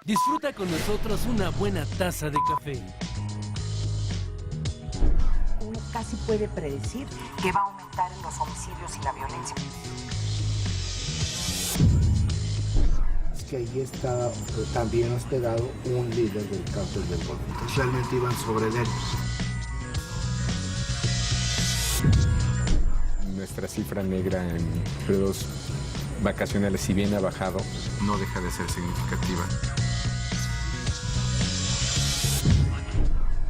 Disfruta con nosotros una buena taza de café. Uno casi puede predecir que va a aumentar en los homicidios y la violencia. Es que ahí está también hospedado un líder del cártel del Golfo. Realmente iban sobre él. Nuestra cifra negra en periodos vacacionales, si bien ha bajado, no deja de ser significativa.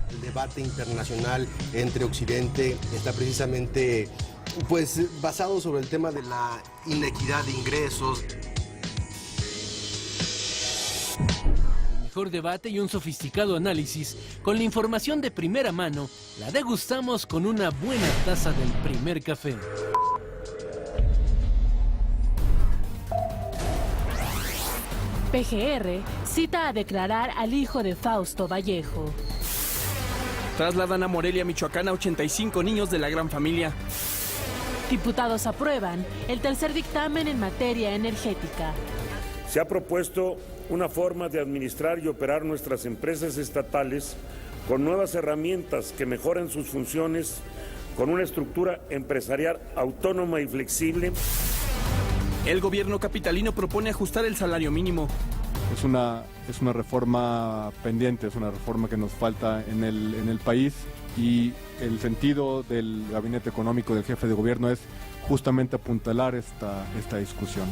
El debate internacional entre Occidente está precisamente basado sobre el tema de la inequidad de ingresos. El mejor debate y un sofisticado análisis con la información de primera mano la degustamos con una buena taza del primer café. PGR cita a declarar al hijo de Fausto Vallejo. Trasladan a Morelia, Michoacán a 85 niños de la gran familia. Diputados aprueban el tercer dictamen en materia energética. Se ha propuesto una forma de administrar y operar nuestras empresas estatales con nuevas herramientas que mejoren sus funciones, con una estructura empresarial autónoma y flexible. El gobierno capitalino propone ajustar el salario mínimo. Es una reforma pendiente, es una reforma que nos falta en el país, y el sentido del gabinete económico del jefe de gobierno es justamente apuntalar esta discusión.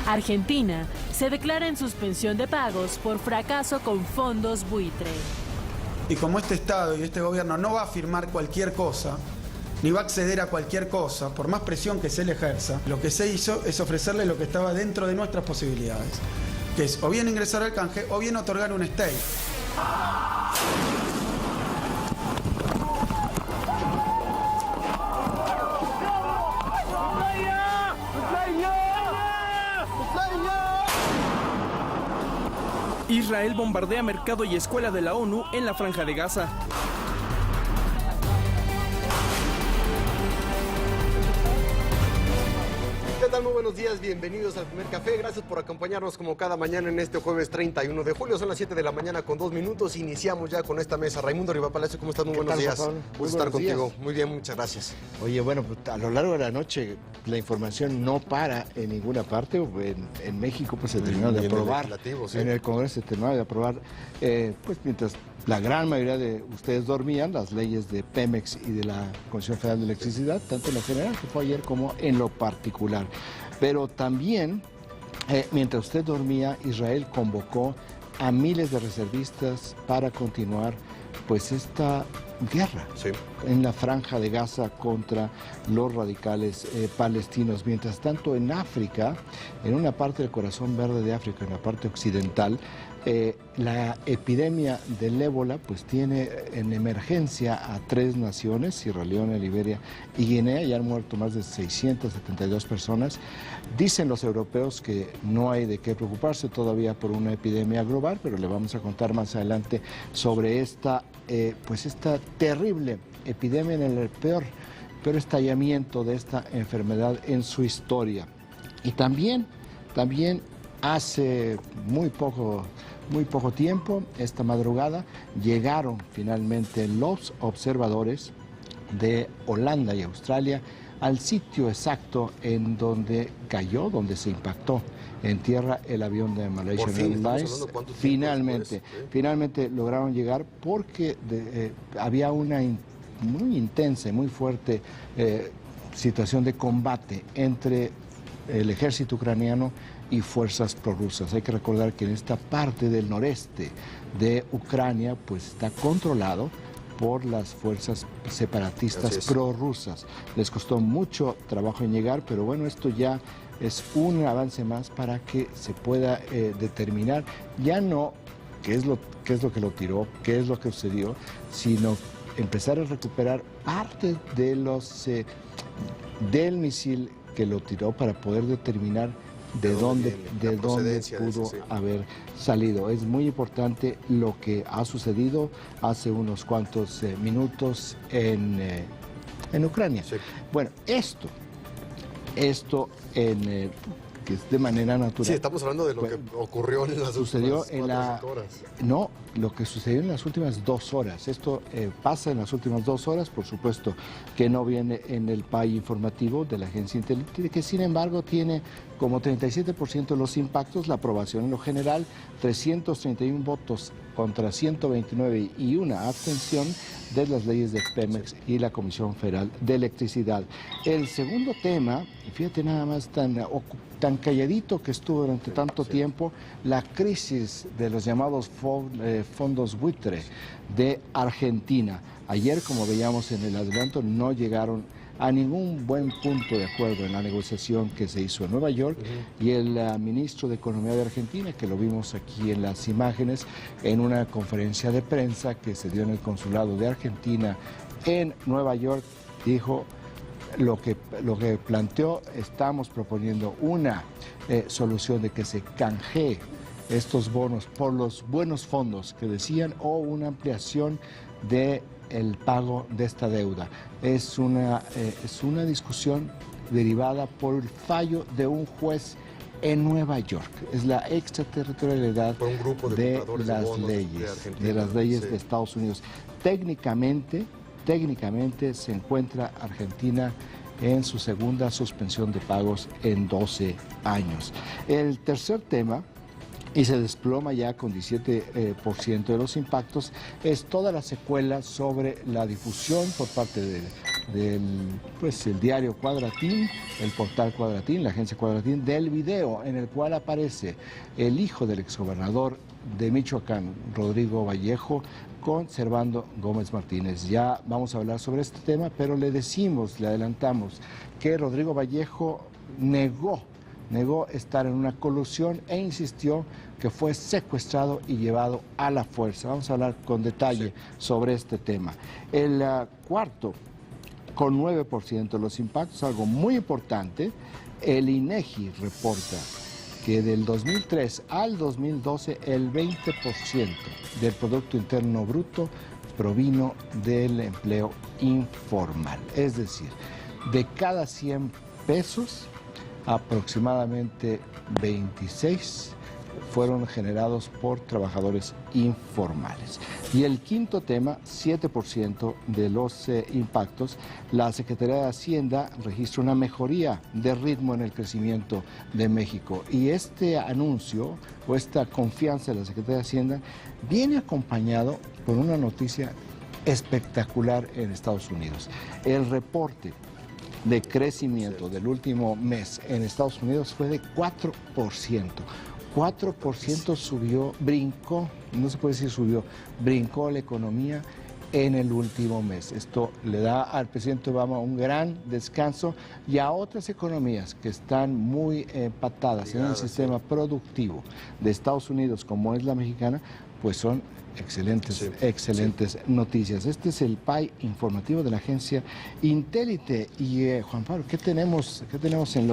Argentina se declara en suspensión de pagos por fracaso con fondos buitre. Y como este Estado y este gobierno no va a firmar cualquier cosa, ni va a acceder a cualquier cosa, por más presión que se le ejerza, lo que se hizo es ofrecerle lo que estaba dentro de nuestras posibilidades, que es o bien ingresar al canje o bien otorgar un stay. Israel bombardea mercado y escuela de la ONU en la Franja de Gaza. ¿Qué tal? Muy buenos días, bienvenidos al Primer Café. Gracias por acompañarnos como cada mañana en este jueves 31 de julio. Son las 7 de la mañana con 2 minutos. Iniciamos ya con esta mesa. Raimundo Rivapalacio, ¿cómo estás? Muy buenos días. Gusto estar contigo. Muy bien, muchas gracias. Oye, bueno, pues, a lo largo de la noche la información no para en ninguna parte. En México pues se terminó de aprobar. ¿Sí? En el Congreso se terminó de aprobar, pues mientras la gran mayoría de ustedes dormían, las leyes de Pemex y de la Comisión Federal de Electricidad, tanto en lo general, que fue ayer, como en lo particular. Pero también, mientras usted dormía, Israel convocó a miles de reservistas para continuar pues esta guerra en la Franja de Gaza contra los radicales palestinos. Mientras tanto, en África, en una parte del corazón verde de África, en la parte occidental, la epidemia del ébola pues tiene en emergencia a 3 naciones, Sierra Leona, Liberia y Guinea. Ya han muerto más de 672 personas. Dicen los europeos que no hay de qué preocuparse todavía por una epidemia global, pero le vamos a contar más adelante sobre esta terrible epidemia en el peor estallamiento de esta enfermedad en su historia. Y también hace muy poco tiempo, esta madrugada, llegaron finalmente los observadores de Holanda y Australia al sitio exacto en donde cayó, donde se impactó en tierra el avión de Malaysia Airlines. Finalmente lograron llegar porque había una muy intensa y muy fuerte situación de combate entre el ejército ucraniano y fuerzas prorrusas. Hay que recordar que en esta parte del noreste de Ucrania pues está controlado por las fuerzas separatistas prorrusas. Les costó mucho trabajo en llegar, pero bueno, esto ya es un avance más para que se pueda determinar ya no qué es lo que lo tiró, qué es lo que sucedió, sino empezar a recuperar parte de del misil que lo tiró para poder determinar de dónde pudo haber salido. Es muy importante lo que ha sucedido hace unos cuantos minutos en Ucrania. Bueno, esto que es de manera natural. Sí, estamos hablando de lo que ocurrió en las últimas 4 horas. No, lo que sucedió en las últimas 2 horas. Esto pasa en las últimas 2 horas, por supuesto que no viene en el PAI informativo de la agencia Intelligence, que sin embargo tiene como 37% de los impactos, la aprobación en lo general, 331 votos contra 129 y una abstención de las leyes de Pemex y la Comisión Federal de Electricidad. El segundo tema, fíjate nada más tan calladito que estuvo durante tanto tiempo, la crisis de los llamados fondos buitre de Argentina. Ayer, como veíamos en el adelanto, no llegaron a ningún buen punto de acuerdo en la negociación que se hizo en Nueva York y el ministro de Economía de Argentina, que lo vimos aquí en las imágenes, en una conferencia de prensa que se dio en el consulado de Argentina en Nueva York, dijo lo que planteó: estamos proponiendo una solución de que se canjee estos bonos por los buenos fondos que decían, o una ampliación de el pago de esta deuda. Es una discusión derivada por el fallo de un juez en Nueva York. Es la extraterritorialidad por un grupo de las leyes de Estados Unidos. Técnicamente se encuentra Argentina en su segunda suspensión de pagos en 12 años. El tercer tema, y se desploma ya con 17% de los impactos, es toda la secuela sobre la difusión por parte el diario Cuadratín, el portal Cuadratín, la agencia Cuadratín, del video en el cual aparece el hijo del exgobernador de Michoacán, Rodrigo Vallejo, con Servando Gómez Martínez. Ya vamos a hablar sobre este tema, pero le adelantamos que Rodrigo Vallejo negó estar en una colusión e insistió que fue secuestrado y llevado a la fuerza. Vamos a hablar con detalle sobre este tema. El cuarto, con 9% de los impactos, algo muy importante, el INEGI reporta que del 2003 al 2012 el 20% del Producto Interno Bruto provino del empleo informal. Es decir, de cada 100 pesos, aproximadamente 26 fueron generados por trabajadores informales. Y el quinto tema, 7% de los impactos, la Secretaría de Hacienda registra una mejoría de ritmo en el crecimiento de México. Y este anuncio o esta confianza de la Secretaría de Hacienda viene acompañado por una noticia espectacular en Estados Unidos. El reporte de crecimiento del último mes en Estados Unidos fue de 4%. 4% subió, brincó, no se puede decir subió, brincó la economía en el último mes. Esto le da al presidente Obama un gran descanso y a otras economías que están muy empatadas en el sistema productivo de Estados Unidos, como es la mexicana, pues son excelentes noticias. Este es el PAI informativo de la agencia Intelite. Y Juan Pablo, ¿qué tenemos en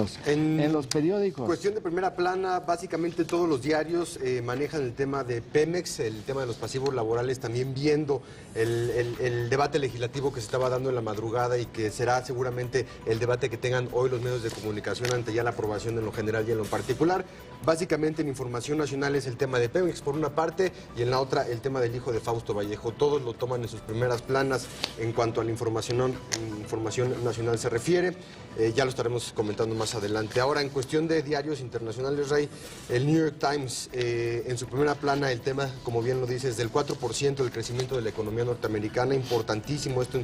los periódicos? Cuestión de primera plana, básicamente todos los diarios manejan el tema de Pemex, el tema de los pasivos laborales, también viendo el debate legislativo que se estaba dando en la madrugada y que será seguramente el debate que tengan hoy los medios de comunicación ante ya la aprobación en lo general y en lo particular. Básicamente en información nacional es el tema de Pemex por una parte y en la otra el tema del hijo de Fausto Vallejo. Todos lo toman en sus primeras planas en cuanto a la información nacional se refiere. Ya lo estaremos comentando más adelante. Ahora, en cuestión de diarios internacionales, Rey, el New York Times en su primera plana, el tema, como bien lo dices, del 4% del crecimiento de la economía norteamericana, importantísimo esto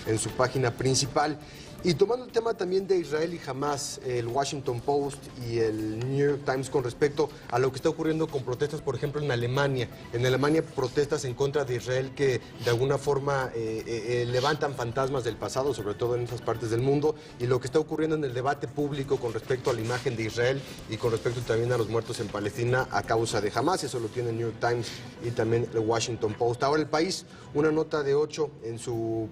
en su página principal. Y tomando el tema también de Israel y Hamas, el Washington Post y el New York Times con respecto a lo que está ocurriendo con protestas, por ejemplo, en Alemania. En Alemania protestas en contra de Israel que de alguna forma levantan fantasmas del pasado, sobre todo en esas partes del mundo, y lo que está ocurriendo en el debate público con respecto a la imagen de Israel y con respecto también a los muertos en Palestina a causa de Hamas. Eso lo tiene el New York Times y también el Washington Post. Ahora el País, una nota de 8 en su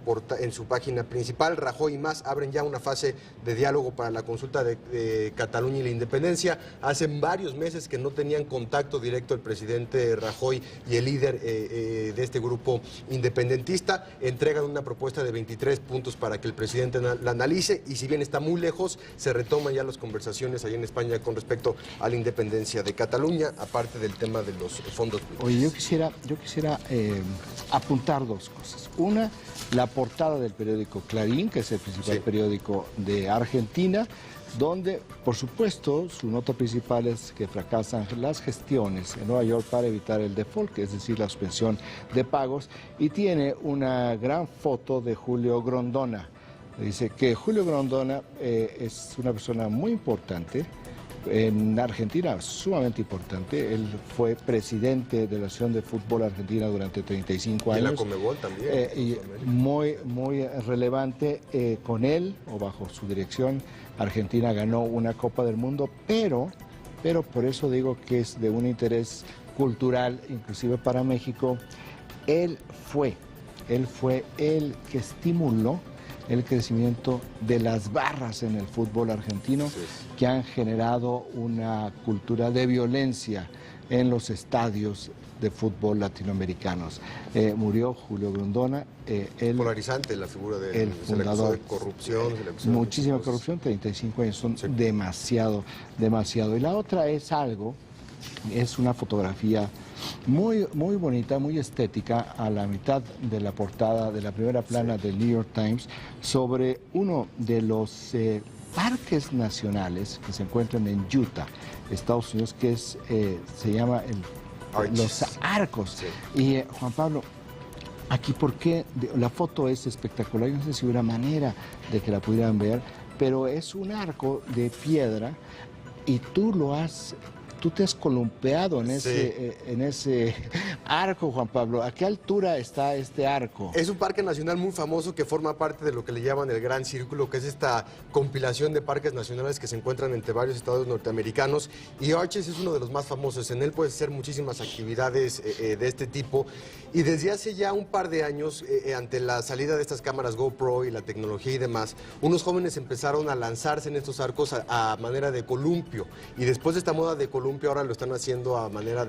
página principal. Rajoy y más abren ya una fase de diálogo para la consulta de Cataluña y la independencia. Hace varios meses que no tenían contacto directo el presidente Rajoy y el líder de este grupo independentista. Entregan una propuesta de 23 puntos para que el presidente la analice, y si bien está muy lejos, se retoman ya las conversaciones allá en España con respecto a la independencia de Cataluña, aparte del tema de los fondos públicos. Oye, yo quisiera apuntar dos cosas. Una, la portada del periódico Clarín, que es el principal periódico de Argentina, donde, por supuesto, su nota principal es que fracasan las gestiones en Nueva York para evitar el default, es decir, la suspensión de pagos, y tiene una gran foto de Julio Grondona. Dice que Julio Grondona es una persona muy importante en Argentina, sumamente importante. Él fue presidente de la Asociación de Fútbol Argentina durante 35 años. Y la Conmebol también. Y muy relevante. Con él, o bajo su dirección, Argentina ganó una Copa del Mundo, pero por eso digo que es de un interés cultural, inclusive para México. Él fue el que estimuló el crecimiento de las barras en el fútbol argentino, que han generado una cultura de violencia en los estadios de fútbol latinoamericanos. Murió Julio Grondona. Polarizante la figura de el fundador. De corrupción. Muchísima corrupción, 35 años son demasiado. Y la otra es una fotografía muy bonita, muy estética, a la mitad de la portada de la primera plana del New York Times, sobre uno de los parques nacionales que se encuentran en Utah, Estados Unidos, que se llama los Arcos. Y Juan Pablo, aquí, porque la foto es espectacular, yo no sé si hubiera manera de que la pudieran ver, pero es un arco de piedra y tú te has columpiado en ese arco, Juan Pablo. ¿A qué altura está este arco? Es un parque nacional muy famoso que forma parte de lo que le llaman el Gran Círculo, que es esta compilación de parques nacionales que se encuentran entre varios estados norteamericanos, y Arches es uno de los más famosos. En él puedes hacer muchísimas actividades de este tipo, y desde hace ya un par de años, ante la salida de estas cámaras GoPro y la tecnología y demás, unos jóvenes empezaron a lanzarse en estos arcos a manera de columpio, y después de esta moda de columpio ahora lo están haciendo a manera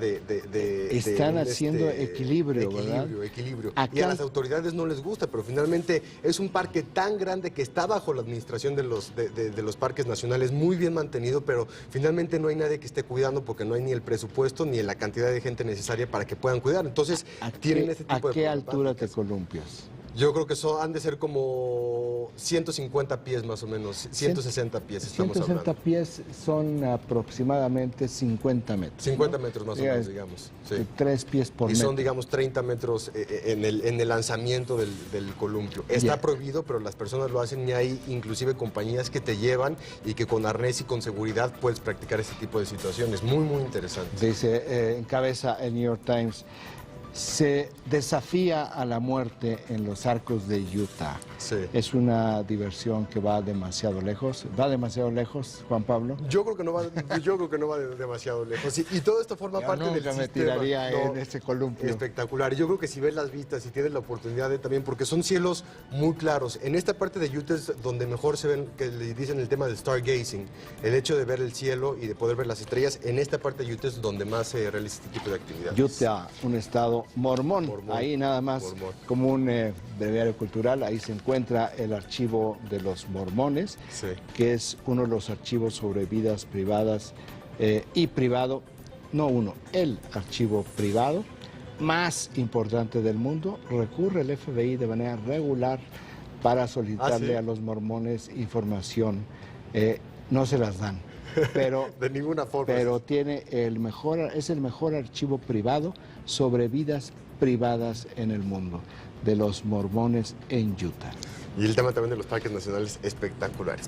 están haciendo equilibrio, ¿verdad? Equilibrio. Y a las autoridades no les gusta, pero finalmente es un parque tan grande que está bajo la administración de los parques nacionales, muy bien mantenido, pero finalmente no hay nadie que esté cuidando porque no hay ni el presupuesto ni la cantidad de gente necesaria para que puedan cuidar. Entonces, tienen este tipo de... ¿A qué altura te columpias? Yo creo que han de ser como 150 pies más o menos, 160 pies estamos 160 hablando. pies son aproximadamente 50 metros. 50 metros más o menos, digamos. 3 pies por metro. Y son, digamos, 30 metros en el lanzamiento del columpio. Está prohibido, pero las personas lo hacen, y hay inclusive compañías que te llevan y que con arnés y con seguridad puedes practicar este tipo de situaciones. Muy interesante. Dice, encabeza el New York Times: se desafía a la muerte en los arcos de Utah. Es una diversión que va demasiado lejos. ¿Va demasiado lejos, Juan Pablo? Yo creo que no va demasiado lejos. Y todo esto forma parte del sistema. Me tiraría en ese columpio. Espectacular. Yo creo que si ves las vistas y tienes la oportunidad también, porque son cielos muy claros. En esta parte de Utah es donde mejor se ven, que le dicen el tema del stargazing, el hecho de ver el cielo y de poder ver las estrellas. En esta parte de Utah es donde más se realiza este tipo de actividades. Utah, un estado mormón. Ahí nada más, como un breviario cultural, ahí se encuentra el archivo de los mormones, que es uno de los archivos sobre vidas privadas y privado, el archivo privado más importante del mundo. Recurre el FBI de manera regular para solicitarle a los mormones información. No se las dan, pero de ninguna forma. Pero es el mejor archivo privado sobre vidas privadas en el mundo, de los mormones en Utah. Y el tema también de los parques nacionales, espectacular.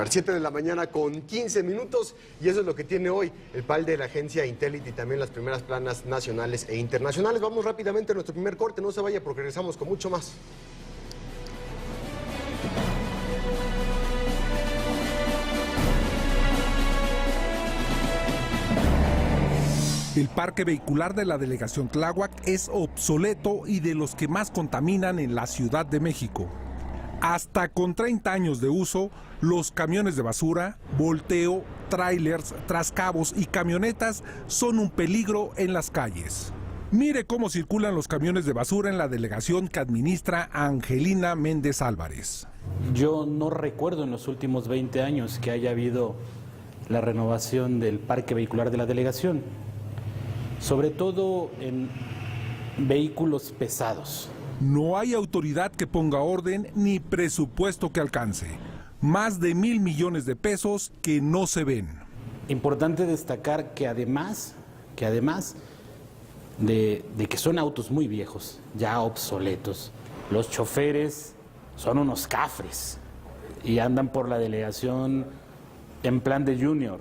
7 de la mañana con 15 minutos, y eso es lo que tiene hoy el PAL de la agencia Intellit y también las primeras planas nacionales e internacionales. Vamos rápidamente a nuestro primer corte, no se vaya porque regresamos con mucho más. El parque vehicular de la delegación Tláhuac es obsoleto y de los que más contaminan en la Ciudad de México. Hasta con 30 años de uso, los camiones de basura, volteo, trailers, trascabos y camionetas son un peligro en las calles. Mire cómo circulan los camiones de basura en la delegación que administra Angelina Méndez Álvarez. Yo no recuerdo en los últimos 20 años que haya habido la renovación del parque vehicular de la delegación, sobre todo en vehículos pesados. No hay autoridad que ponga orden ni presupuesto que alcance. Más de 1,000 millones de pesos que no se ven. Importante destacar que además de que son autos muy viejos, ya obsoletos, los choferes son unos cafres y andan por la delegación en plan de junior.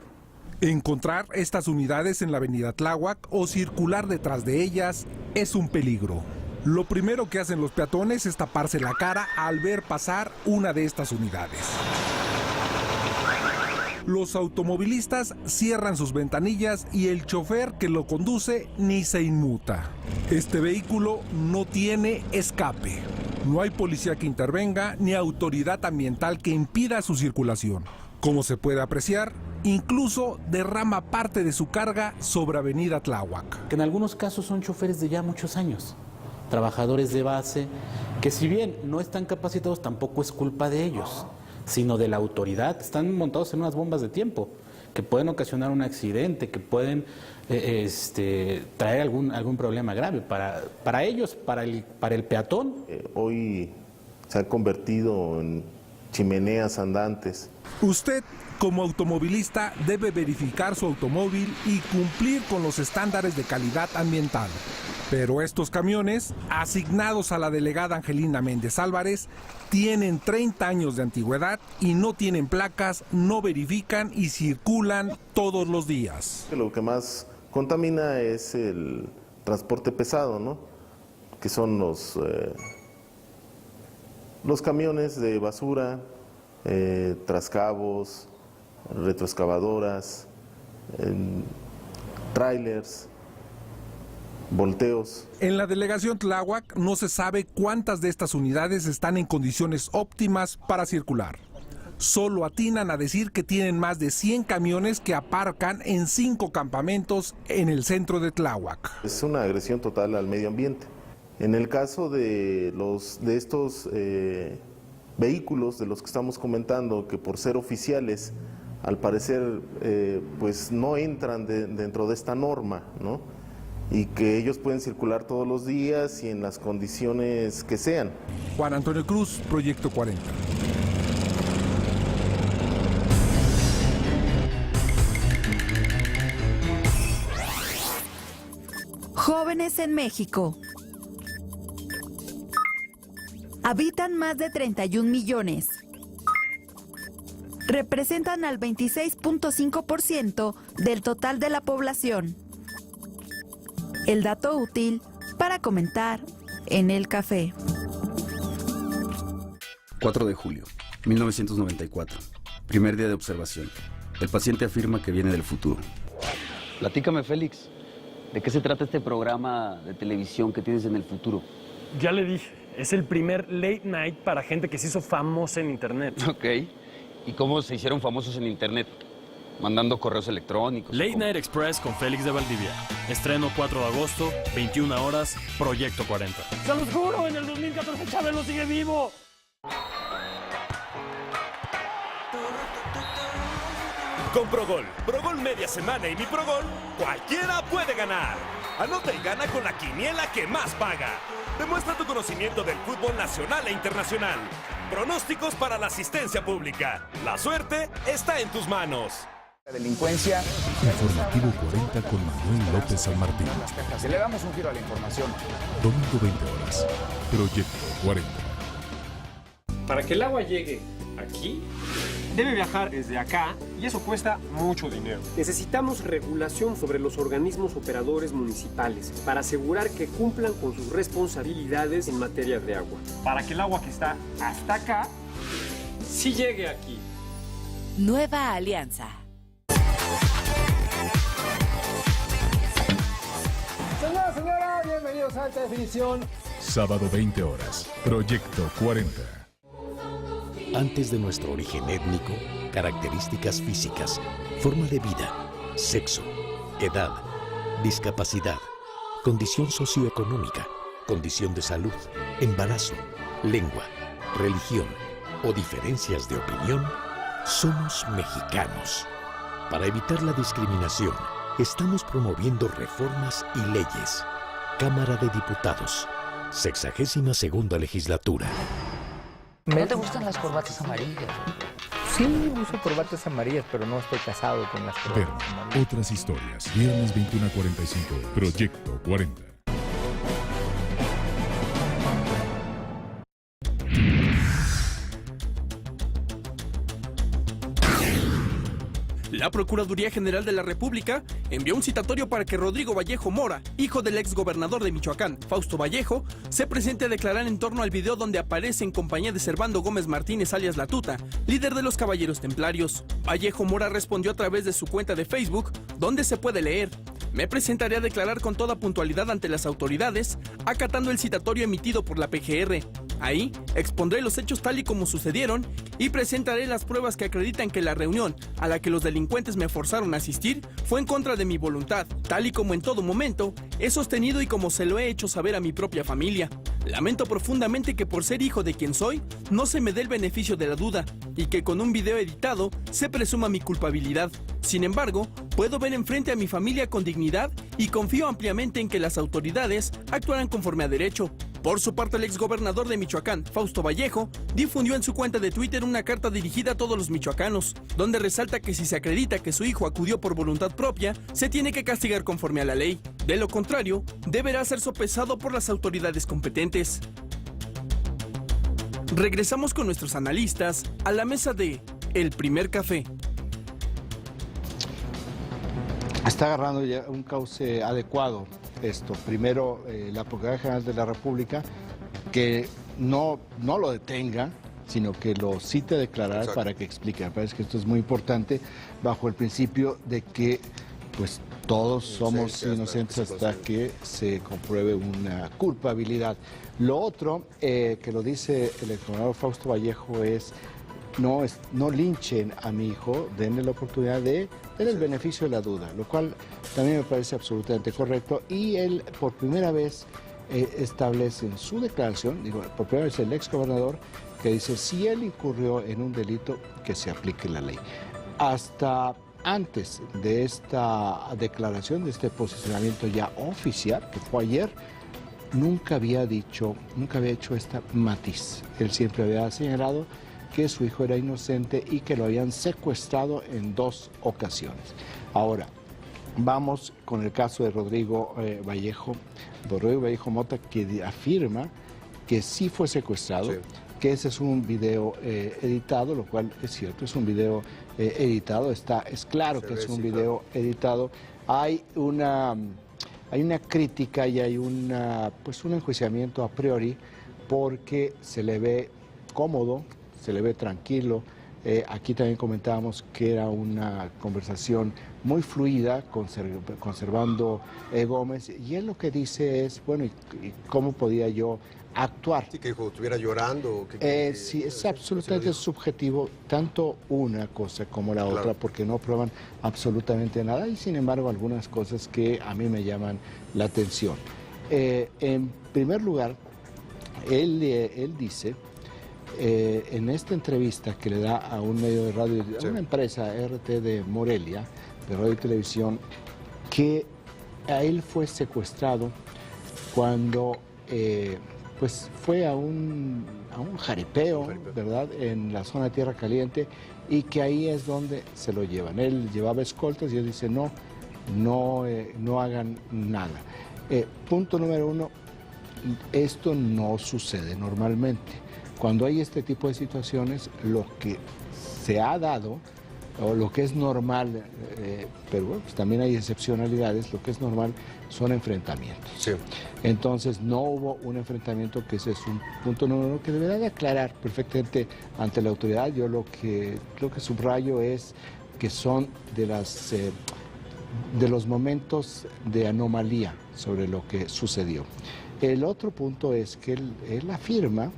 Encontrar estas unidades en la avenida Tláhuac o circular detrás de ellas es un peligro. Lo primero que hacen los peatones es taparse la cara al ver pasar una de estas unidades. Los automovilistas cierran sus ventanillas y el chofer que lo conduce ni se inmuta. Este vehículo no tiene escape. No hay policía que intervenga ni autoridad ambiental que impida su circulación. Como se puede apreciar, incluso derrama parte de su carga sobre avenida Tláhuac. Que en algunos casos son choferes de ya muchos años, trabajadores de base, que si bien no están capacitados, tampoco es culpa de ellos, sino de la autoridad. Están montados en unas bombas de tiempo que pueden ocasionar un accidente, que pueden traer algún problema grave para ellos, para el peatón. Hoy se han convertido en chimeneas andantes. Usted, como automovilista, debe verificar su automóvil y cumplir con los estándares de calidad ambiental. Pero estos camiones, asignados a la delegada Angelina Méndez Álvarez, tienen 30 años de antigüedad y no tienen placas, no verifican y circulan todos los días. Lo que más contamina es el transporte pesado, ¿no? Que son los camiones de basura, trascabos, retroexcavadoras, trailers, volteos. En la delegación Tláhuac no se sabe cuántas de estas unidades están en condiciones óptimas para circular. Solo atinan a decir que tienen más de 100 camiones que aparcan en 5 campamentos en el centro de Tláhuac. Es una agresión total al medio ambiente. En el caso de estos vehículos de los que estamos comentando, que por ser oficiales, al parecer pues no entran dentro de esta norma, ¿no? Y que ellos pueden circular todos los días y en las condiciones que sean. Juan Antonio Cruz, Proyecto 40. Jóvenes en México. Habitan más de 31 millones. Representan al 26.5% del total de la población. El dato útil para comentar en el café. 4 de julio, 1994. Primer día de observación. El paciente afirma que viene del futuro. Platícame, Félix. ¿De qué se trata este programa de televisión que tienes en el futuro? Ya le dije, es el primer late night para gente que se hizo famosa en internet. Ok. ¿Y cómo se hicieron famosos en internet? Mandando correos electrónicos. Late Night Express con Félix de Valdivia. Estreno 4 de agosto, 21 horas, Proyecto 40. ¡Se los juro! En el 2014 Chabelo sigue vivo. Con Progol media semana y mi Progol, cualquiera puede ganar. Anota y gana con la quiniela que más paga. Demuestra tu conocimiento del fútbol nacional e internacional. Pronósticos para la asistencia pública. La suerte está en tus manos. Delincuencia. Informativo 40 con Manuel López San Martín. Le damos un giro a la información. Domingo 20 horas. Proyecto 40. Para que el agua llegue aquí, debe viajar desde acá y eso cuesta mucho dinero. Necesitamos regulación sobre los organismos operadores municipales para asegurar que cumplan con sus responsabilidades en materia de agua. Para que el agua que está hasta acá, sí llegue aquí. Nueva Alianza. Señora, bienvenidos a Alta Definición. Sábado 20 horas. Proyecto 40. antes de nuestro origen étnico, características físicas, forma de vida, sexo, edad, discapacidad, condición socioeconómica, condición de salud, embarazo, lengua, religión o diferencias de opinión, somos mexicanos. Para evitar la discriminación, estamos promoviendo reformas y leyes. Cámara de Diputados, 62ª legislatura. ¿No te gustan las corbatas amarillas? Sí, uso corbatas amarillas, pero no estoy casado con las corbatas Verna, amarillas. otras historias. Viernes 21:45. Proyecto 40. La Procuraduría General de la República envió un citatorio para que Rodrigo Vallejo Mora, hijo del exgobernador de Michoacán, Fausto Vallejo, se presente a declarar en torno al video donde aparece en compañía de Servando Gómez Martínez alias La Tuta, líder de los Caballeros Templarios. Vallejo Mora respondió a través de su cuenta de Facebook, donde se puede leer: me presentaré a declarar con toda puntualidad ante las autoridades, acatando el citatorio emitido por la PGR. Ahí expondré los hechos tal y como sucedieron y presentaré las pruebas que acreditan que la reunión a la que los delincuentes me forzaron a asistir fue en contra de mi voluntad, tal y como en todo momento he sostenido y como se lo he hecho saber a mi propia familia. Lamento profundamente que por ser hijo de quien soy, no se me dé el beneficio de la duda y que con un video editado se presuma mi culpabilidad. Sin embargo, puedo ver enfrente a mi familia con dignidad y confío ampliamente en que las autoridades actuarán conforme a derecho. Por su parte, el exgobernador de Michoacán, Fausto Vallejo, difundió en su cuenta de Twitter una carta dirigida a todos los michoacanos, donde resalta que si se acredita que su hijo acudió por voluntad propia, se tiene que castigar conforme a la ley. De lo contrario, deberá ser sopesado por las autoridades competentes. Regresamos con nuestros analistas a la mesa de El Primer Café. Está agarrando ya un cauce adecuado esto. Primero, la Procuraduría General de la República, que no lo detenga, sino que lo cite a declarar. Exacto. Para que explique. Me parece que esto es muy importante, bajo el principio de que pues todos somos inocentes hasta que se compruebe una culpabilidad. Lo otro que lo dice el exgobernador Fausto Vallejo es: no linchen a mi hijo, denle la oportunidad de tener el beneficio de la duda, lo cual también me parece absolutamente correcto. Y él, por primera vez, establece en su declaración, por primera vez el exgobernador, que dice: si él incurrió en un delito, que se aplique la ley. Hasta antes de esta declaración, de este posicionamiento ya oficial, que fue ayer, nunca había hecho esta matiz. Él siempre había señalado que su hijo era inocente y que lo habían secuestrado en 2 ocasiones. Ahora, vamos con el caso de Rodrigo Vallejo Mota, que afirma que sí fue secuestrado, sí, que ese es un video editado, lo cual es cierto, es un video editado, es claro que es un video editado. Hay una crítica y hay un enjuiciamiento a priori, porque se le ve cómodo, se le ve tranquilo. Aquí también comentábamos que era una conversación muy fluida con Servando Gómez, y él lo que dice es: bueno, ¿y cómo podía yo actuar? Sí, que dijo, estuviera llorando. Sí, es absolutamente subjetivo, tanto una cosa como la otra, porque no prueban absolutamente nada, y sin embargo algunas cosas que a mí me llaman la atención. En primer lugar, él dice, en esta entrevista que le da a un medio de radio, a una empresa, RT de Morelia, de radio y televisión, que a él fue secuestrado cuando fue a un jaripeo, ¿verdad?, en la zona de Tierra Caliente, y que ahí es donde se lo llevan. Él llevaba escoltas y él dice: no hagan nada. Punto número 1, esto no sucede normalmente. Cuando hay este tipo de situaciones, lo que se ha dado, o lo que es normal, pero bueno, pues también hay excepcionalidades, lo que es normal son enfrentamientos. Sí. Entonces no hubo un enfrentamiento, que ese es un punto número 1 que deberá de aclarar perfectamente ante la autoridad. Yo lo que subrayo es que son de los momentos de anomalía sobre lo que sucedió. El otro punto es que él afirma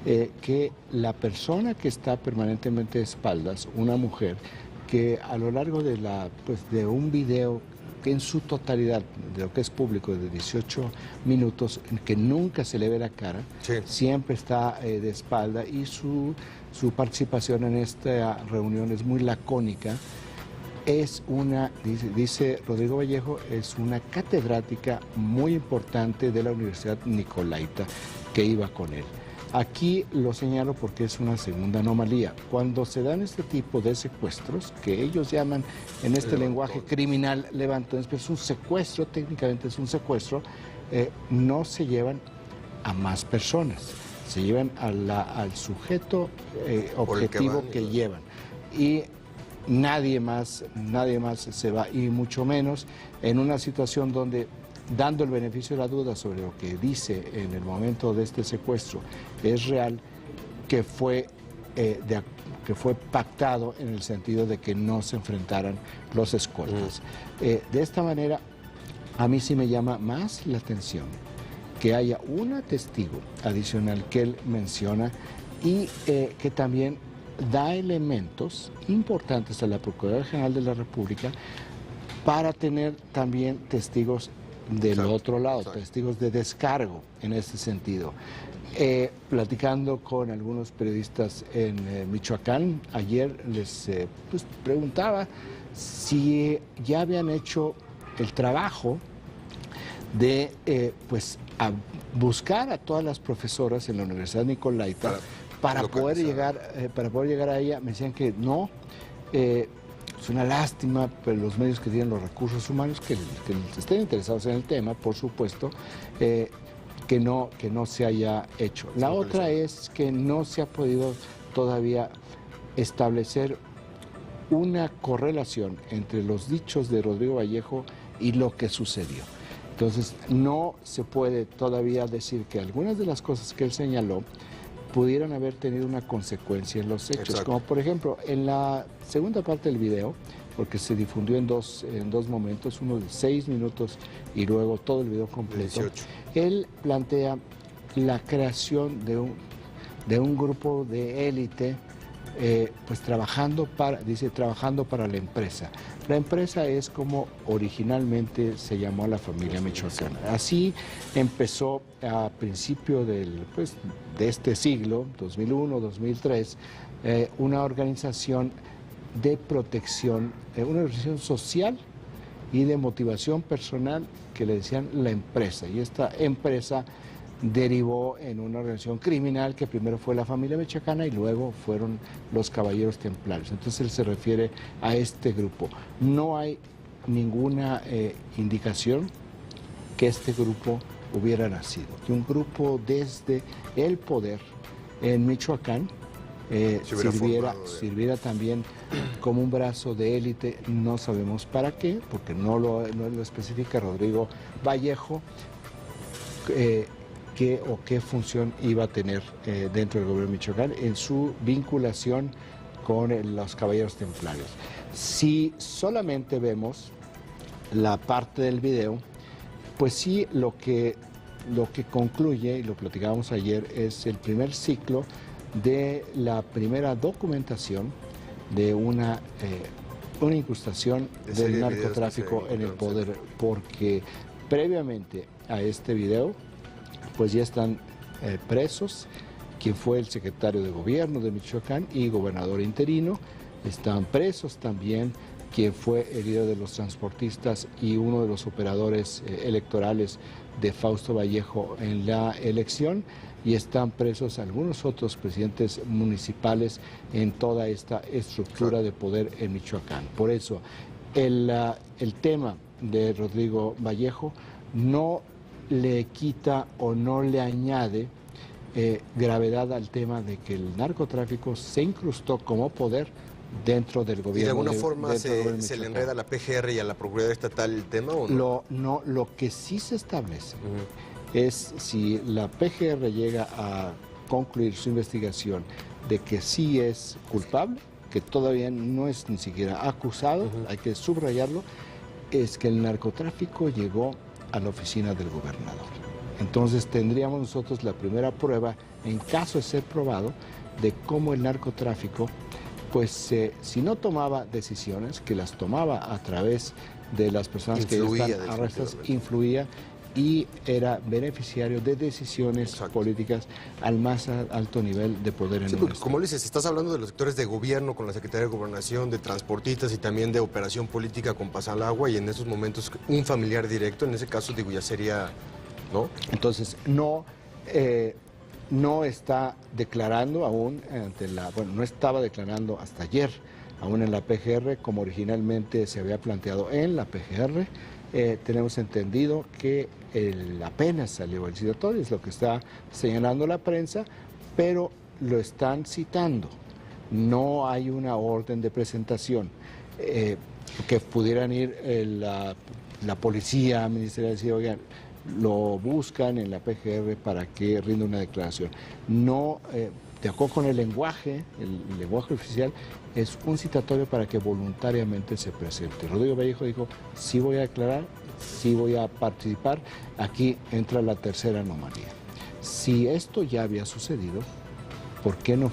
que la persona que está permanentemente de espaldas, una mujer, que a lo largo de, de un video que en su totalidad, de lo que es público, de 18 minutos, que nunca se le ve la cara, siempre está de espalda, y su participación en esta reunión es muy lacónica. Es una, dice Rodrigo Vallejo, es una catedrática muy importante de la Universidad Nicolaita que iba con él. Aquí lo señalo porque es una segunda anomalía. Cuando se dan este tipo de secuestros, que ellos llaman en este lenguaje criminal levantones, pero es un secuestro, técnicamente es un secuestro, no se llevan a más personas, se llevan al sujeto objetivo que llevan. Y nadie más se va, y mucho menos en una situación donde, dando el beneficio de la duda sobre lo que dice en el momento de este secuestro, es real, que fue pactado en el sentido de que no se enfrentaran los escoltas. De esta manera, a mí sí me llama más la atención que haya una testigo adicional que él menciona, y que también da elementos importantes a la Procuraduría General de la República para tener también testigos del otro lado, testigos de descargo en este sentido. Platicando con algunos periodistas en Michoacán, ayer les preguntaba si ya habían hecho el trabajo de buscar a todas las profesoras en la Universidad Nicolaita para poder llegar a ella. Me decían que no. Es una lástima, pero los medios que tienen los recursos humanos, que estén interesados en el tema, por supuesto, que no se haya hecho. La otra es que no se ha podido todavía establecer una correlación entre los dichos de Rodrigo Vallejo y lo que sucedió. Entonces, no se puede todavía decir que algunas de las cosas que él señaló pudieran haber tenido una consecuencia en los hechos. Como por ejemplo, en la segunda parte del video, porque se difundió en dos momentos, uno de 6 minutos y luego todo el video completo, 18. Él plantea la creación de un grupo de élite, trabajando para la empresa. La empresa es como originalmente se llamó a la familia michoacana. Así empezó a principio de este siglo, 2001, 2003, una organización de protección, una organización social y de motivación personal que le decían la empresa. Y esta empresa derivó en una organización criminal que primero fue la familia michoacana y luego fueron los caballeros templarios. Entonces él se refiere a este grupo. No hay ninguna indicación que este grupo hubiera nacido. Que un grupo desde el poder en Michoacán sirviera también como un brazo de élite. No sabemos para qué, porque no lo especifica Rodrigo Vallejo, qué función iba a tener dentro del gobierno de Michoacán en su vinculación con los caballeros templarios. Si solamente vemos la parte del video, pues sí, lo que concluye, y lo platicábamos ayer, es el primer ciclo de la primera documentación de una incrustación del narcotráfico en el poder, porque previamente a este video pues ya están presos quien fue el secretario de gobierno de Michoacán y gobernador interino. Están presos también quien fue el líder de los transportistas y uno de los operadores electorales de Fausto Vallejo en la elección, y están presos algunos otros presidentes municipales en toda esta estructura de poder en Michoacán. Por eso el tema de Rodrigo Vallejo no le quita o no le añade gravedad al tema de que el narcotráfico se incrustó como poder dentro del gobierno. ¿Y de alguna forma se le enreda a la PGR y a la Procuraduría Estatal el tema o no? Lo que sí se establece es, si la PGR llega a concluir su investigación de que sí es culpable, que todavía no es ni siquiera acusado, hay que subrayarlo, es que el narcotráfico llegó a la oficina del gobernador. Entonces tendríamos nosotros la primera prueba, en caso de ser probado, de cómo el narcotráfico, pues si no tomaba decisiones, que las tomaba a través de las personas que están arrestadas, influía y era beneficiario de decisiones políticas al más alto nivel de poder en un estado. Como dices, estás hablando de los sectores de gobierno con la Secretaría de Gobernación, de transportistas y también de operación política con Pasalagua, y en esos momentos un familiar directo, en ese caso digo ya sería, ¿no? Entonces no está declarando aún no estaba declarando hasta ayer aún en la PGR como originalmente se había planteado en la PGR. Tenemos entendido que apenas salió el citatorio, es lo que está señalando la prensa, pero lo están citando. No hay una orden de presentación que pudieran ir la policía ministerial y decir, oigan, lo buscan en la PGR para que rinda una declaración. No, de acuerdo con el lenguaje oficial, es un citatorio para que voluntariamente se presente. Rodrigo Vallejo dijo, sí voy a declarar, sí voy a participar. Aquí entra la tercera anomalía. Si esto ya había sucedido, ¿por qué no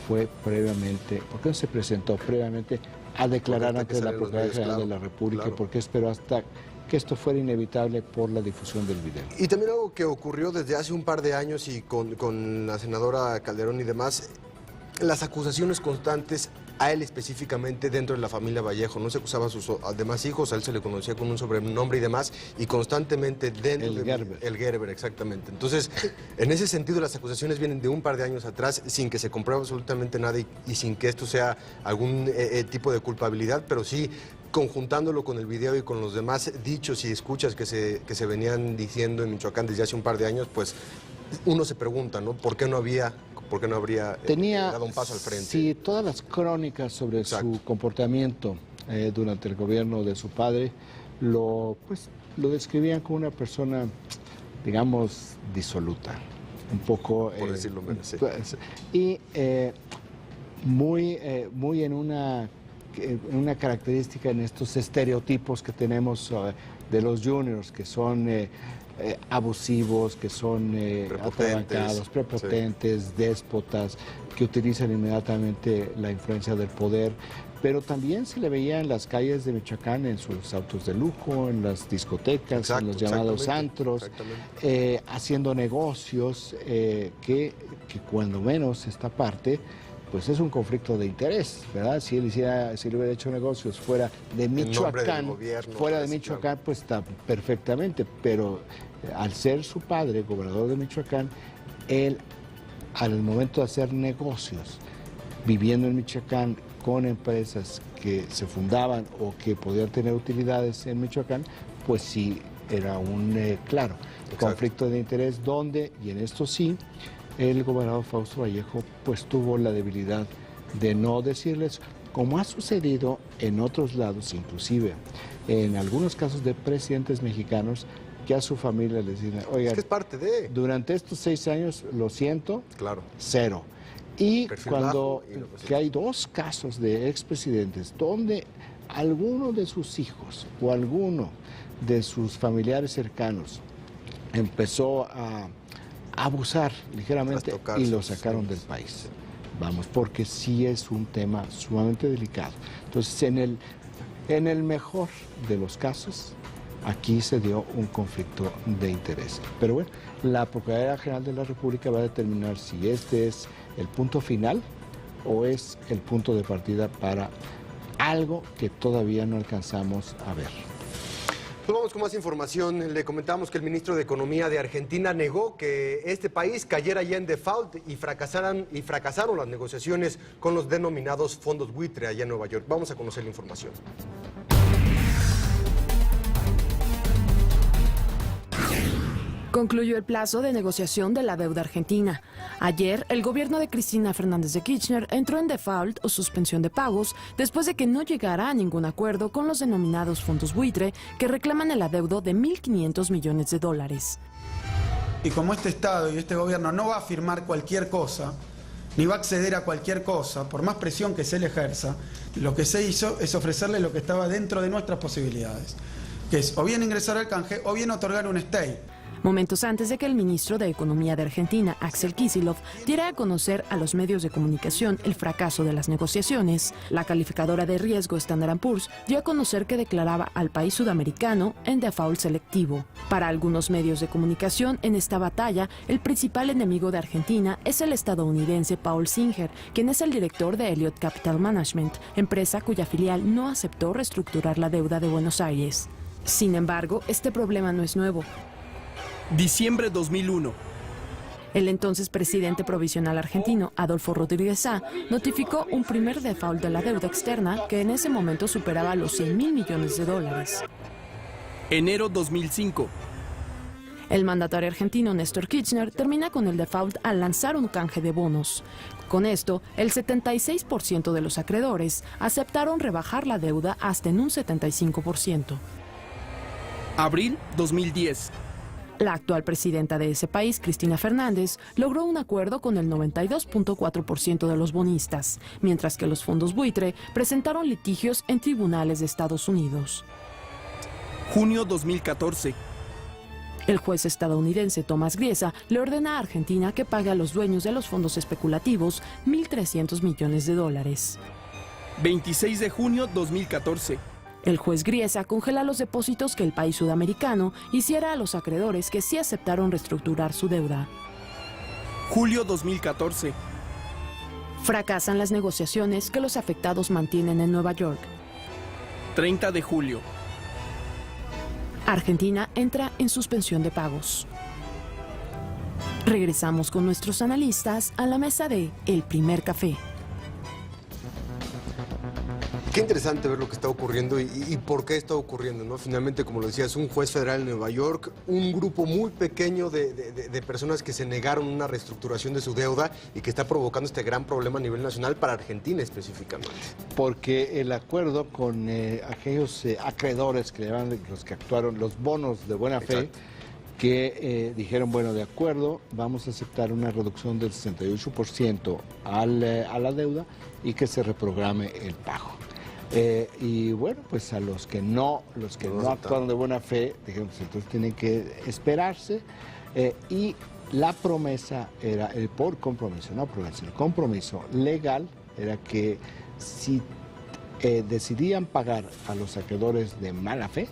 se presentó previamente a declarar ante la Procuraduría General de la República? Claro. ¿Por qué esperó hasta que esto fuera inevitable por la difusión del video? Y también algo que ocurrió desde hace un par de años y con la senadora Calderón y demás, las acusaciones constantes a él específicamente dentro de la familia Vallejo. No se acusaba a sus demás hijos, a él se le conocía con un sobrenombre y demás, y constantemente dentro de Gerber. El Gerber, exactamente. Entonces, en ese sentido, las acusaciones vienen de un par de años atrás, sin que se compruebe absolutamente nada y sin que esto sea algún tipo de culpabilidad, pero sí conjuntándolo con el video y con los demás dichos y escuchas que se venían diciendo en Michoacán desde hace un par de años, pues uno se pregunta, ¿no? ¿Por qué no habría dado un paso al frente? Sí, todas las crónicas sobre su comportamiento durante el gobierno de su padre lo describían como una persona, digamos, disoluta, un poco... Por decirlo menos, sí. Y muy en una característica en estos estereotipos que tenemos de los juniors, que son abusivos, que son atrabancados, prepotentes, déspotas, que utilizan inmediatamente la influencia del poder, pero también se le veía en las calles de Michoacán, en sus autos de lujo, en las discotecas, en los llamados antros, haciendo negocios que cuando menos esta parte, pues es un conflicto de interés, ¿verdad? Si él hubiera hecho negocios fuera de Michoacán, pues está perfectamente, pero al ser su padre gobernador de Michoacán, él al momento de hacer negocios, viviendo en Michoacán con empresas que se fundaban o que podían tener utilidades en Michoacán, pues sí era un conflicto de interés donde, y en esto sí, el gobernador Fausto Vallejo pues tuvo la debilidad de no decirles, como ha sucedido en otros lados, inclusive en algunos casos de presidentes mexicanos, que a su familia les dicen, oigan, es parte de... durante estos 6 años, lo siento, claro, 0. Y cuando que hay 2 casos de expresidentes donde alguno de sus hijos o alguno de sus familiares cercanos empezó a abusar ligeramente y lo sacaron del país. Vamos, porque sí es un tema sumamente delicado. Entonces, en el mejor de los casos, aquí se dio un conflicto de interés. Pero bueno, la Procuraduría General de la República va a determinar si este es el punto final o es el punto de partida para algo que todavía no alcanzamos a ver. Pues vamos con más información. Le comentamos que el ministro de Economía de Argentina negó que este país cayera ya en default y fracasaron las negociaciones con los denominados fondos buitre allá en Nueva York. Vamos a conocer la información. Concluyó el plazo de negociación de la deuda argentina. Ayer, el gobierno de Cristina Fernández de Kirchner entró en default o suspensión de pagos después de que no llegara a ningún acuerdo con los denominados fondos buitre que reclaman el adeudo de $1.500 millones. Y como este Estado y este gobierno no va a firmar cualquier cosa, ni va a acceder a cualquier cosa, por más presión que se le ejerza, lo que se hizo es ofrecerle lo que estaba dentro de nuestras posibilidades, que es o bien ingresar al canje o bien otorgar un stay. Momentos antes de que el ministro de Economía de Argentina, Axel Kicillof, diera a conocer a los medios de comunicación el fracaso de las negociaciones, la calificadora de riesgo Standard & Poor's dio a conocer que declaraba al país sudamericano en default selectivo. Para algunos medios de comunicación, en esta batalla, el principal enemigo de Argentina es el estadounidense Paul Singer, quien es el director de Elliott Capital Management, empresa cuya filial no aceptó reestructurar la deuda de Buenos Aires. Sin embargo, este problema no es nuevo. Diciembre 2001. El entonces presidente provisional argentino, Adolfo Rodríguez Sá, notificó un primer default de la deuda externa que en ese momento superaba los $100.000 millones. Enero 2005. El mandatario argentino Néstor Kirchner termina con el default al lanzar un canje de bonos. Con esto, el 76% de los acreedores aceptaron rebajar la deuda hasta en un 75%. Abril 2010. La actual presidenta de ese país, Cristina Fernández, logró un acuerdo con el 92.4% de los bonistas, mientras que los fondos buitre presentaron litigios en tribunales de Estados Unidos. Junio 2014. El juez estadounidense Tomás Griesa le ordena a Argentina que pague a los dueños de los fondos especulativos $1.300 millones. 26 de junio 2014. El juez Griesa congela los depósitos que el país sudamericano hiciera a los acreedores que sí aceptaron reestructurar su deuda. Julio 2014. Fracasan las negociaciones que los afectados mantienen en Nueva York. 30 de julio. Argentina entra en suspensión de pagos. Regresamos con nuestros analistas a la mesa de El Primer Café. Qué interesante ver lo que está ocurriendo y por qué está ocurriendo, ¿no? Finalmente, como lo decías, un juez federal en Nueva York, un grupo muy pequeño de personas que se negaron una reestructuración de su deuda y que está provocando este gran problema a nivel nacional para Argentina específicamente. Porque el acuerdo con aquellos acreedores que llaman los que actuaron, los bonos de buena fe, exacto, que dijeron, bueno, de acuerdo, vamos a aceptar una reducción del 68% a la deuda y que se reprograme el pago. Y bueno, pues a los que no actuaron de buena fe, dijeron, pues entonces tienen que esperarse, y la promesa era, el compromiso legal era que si decidían pagar a los acreedores de mala fe,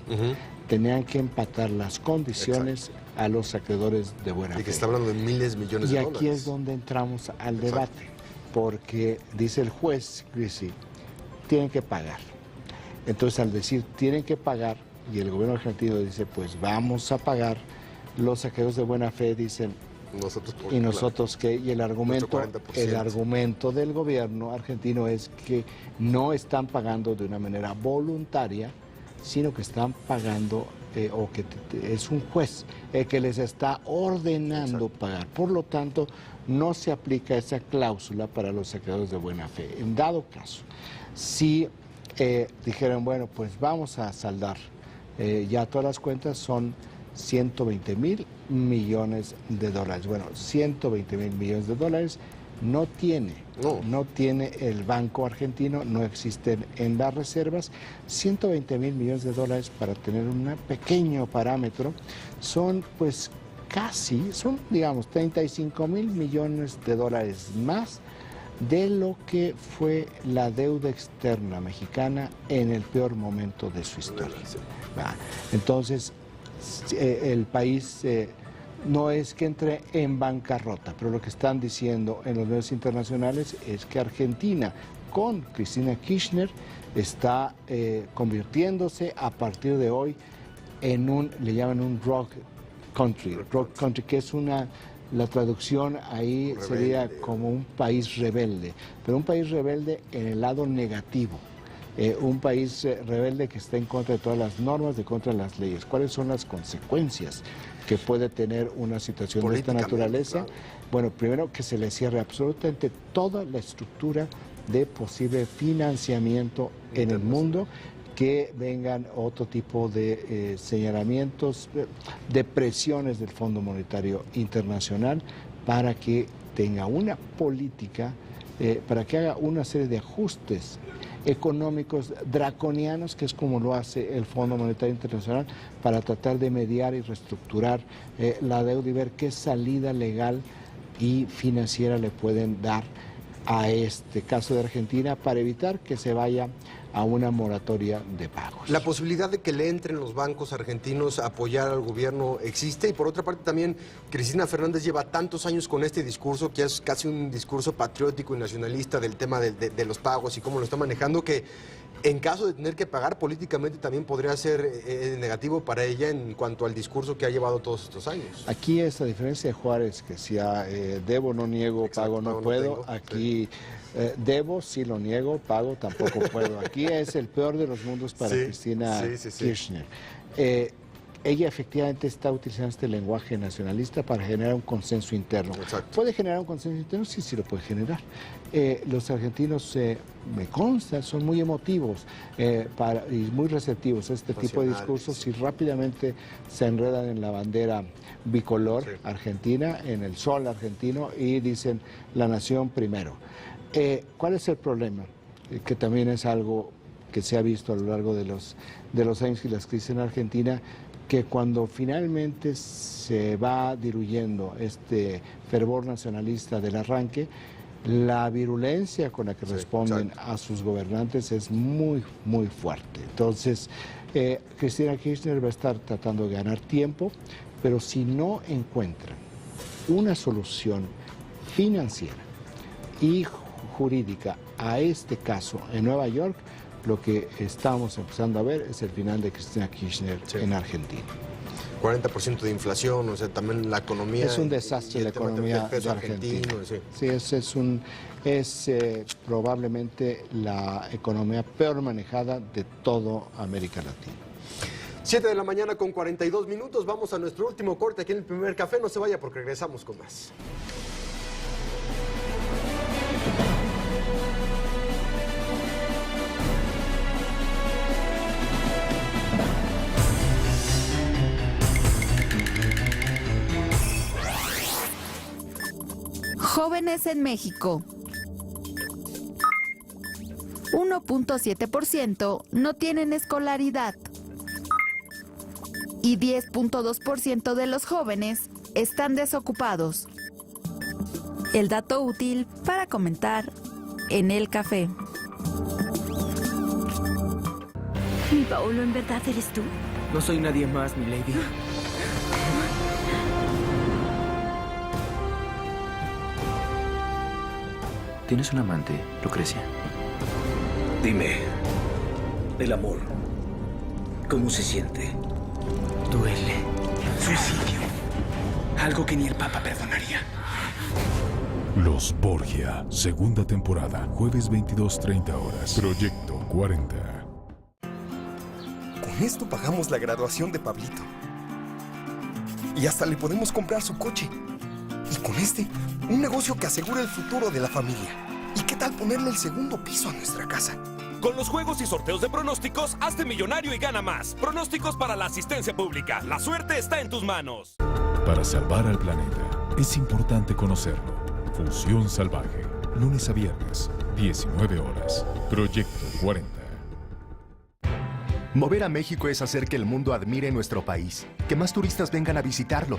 tenían que empatar las condiciones, exacto, a los acreedores de buena fe. Y que está hablando de miles, millones de dólares. Y aquí es donde entramos al debate, exacto, porque dice el juez Grisi, tienen que pagar. Entonces, al decir tienen que pagar, y el gobierno argentino dice, pues vamos a pagar, los acreedores de buena fe dicen, ¿y nosotros qué? Y el argumento del gobierno argentino es que no están pagando de una manera voluntaria, sino que están pagando, o que es un juez que les está ordenando, exacto, pagar. Por lo tanto, no se aplica esa cláusula para los acreedores de buena fe. En dado caso, si dijeron, bueno, pues vamos a saldar, ya todas las cuentas son $120.000 millones. Bueno, $120.000 millones no tiene el banco argentino, no existen en las reservas. $120.000 millones para tener un pequeño parámetro son pues son digamos $35.000 millones más de lo que fue la deuda externa mexicana en el peor momento de su historia. Entonces, el país no es que entre en bancarrota, pero lo que están diciendo en los medios internacionales es que Argentina, con Cristina Kirchner, está convirtiéndose a partir de hoy en le llaman un rock country, que es la traducción ahí rebelde, sería como un país rebelde, pero un país rebelde en el lado negativo, un país rebelde que está en contra de todas las normas, de contra de las leyes. ¿Cuáles son las consecuencias que puede tener una situación de esta naturaleza? Claro. Bueno, primero que se le cierre absolutamente toda la estructura de posible financiamiento en el mundo, que vengan otro tipo de señalamientos, de presiones del Fondo Monetario Internacional para que tenga una política, para que haga una serie de ajustes económicos draconianos, que es como lo hace el Fondo Monetario Internacional, para tratar de mediar y reestructurar la deuda y ver qué salida legal y financiera le pueden dar a este caso de Argentina para evitar que se vaya a una moratoria de pagos. La posibilidad de que le entren los bancos argentinos a apoyar al gobierno existe, y por otra parte también Cristina Fernández lleva tantos años con este discurso, que es casi un discurso patriótico y nacionalista del tema de los pagos y cómo lo está manejando, que en caso de tener que pagar políticamente también podría ser negativo para ella en cuanto al discurso que ha llevado todos estos años. Aquí es la diferencia de Juárez, que decía debo, no niego, pago, no puedo. Aquí debo, sí lo niego, pago, tampoco puedo. Aquí es el peor de los mundos para Cristina Kirchner. Ella efectivamente está utilizando este lenguaje nacionalista para generar un consenso interno. ¿Puede generar un consenso interno? Sí, sí lo puede generar. Los argentinos, me consta, son muy emotivos y muy receptivos a este tipo de discursos, y rápidamente se enredan en la bandera bicolor argentina, en el sol argentino, y dicen la nación primero. ¿Cuál es el problema? Que también es algo que se ha visto a lo largo de los años y las crisis en Argentina, que cuando finalmente se va diluyendo este fervor nacionalista del arranque, la virulencia con la que responden a sus gobernantes es muy, muy fuerte. Entonces, Cristina Kirchner va a estar tratando de ganar tiempo, pero si no encuentran una solución financiera y jurídica a este caso en Nueva York, lo que estamos empezando a ver es el final de Cristina Kirchner en Argentina. 40% de inflación, o sea, también la economía... Es un desastre la economía de Argentina. Sí, es probablemente la economía peor manejada de toda América Latina. 7 de la mañana con 42 minutos, vamos a nuestro último corte aquí en el Primer Café. No se vaya porque regresamos con más. Jóvenes en México. 1.7% no tienen escolaridad. Y 10.2% de los jóvenes están desocupados. El dato útil para comentar en el café. Mi Paolo, ¿en verdad eres tú? No soy nadie más, mi lady. ¿Tienes un amante, Lucrecia? Dime, el amor, ¿cómo se siente? Duele. Suicidio. Algo que ni el Papa perdonaría. Los Borgia, segunda temporada, jueves 22:30 horas. Proyecto 40. Con esto pagamos la graduación de Pablito. Y hasta le podemos comprar su coche. Y con este, un negocio que asegura el futuro de la familia. ¿Y qué tal ponerle el segundo piso a nuestra casa? Con los juegos y sorteos de pronósticos, hazte millonario y gana más. Pronósticos para la asistencia pública. La suerte está en tus manos. Para salvar al planeta, es importante conocerlo. Fusión Salvaje, lunes a viernes, 19 horas. Proyecto 40. Mover a México es hacer que el mundo admire nuestro país, que más turistas vengan a visitarlo.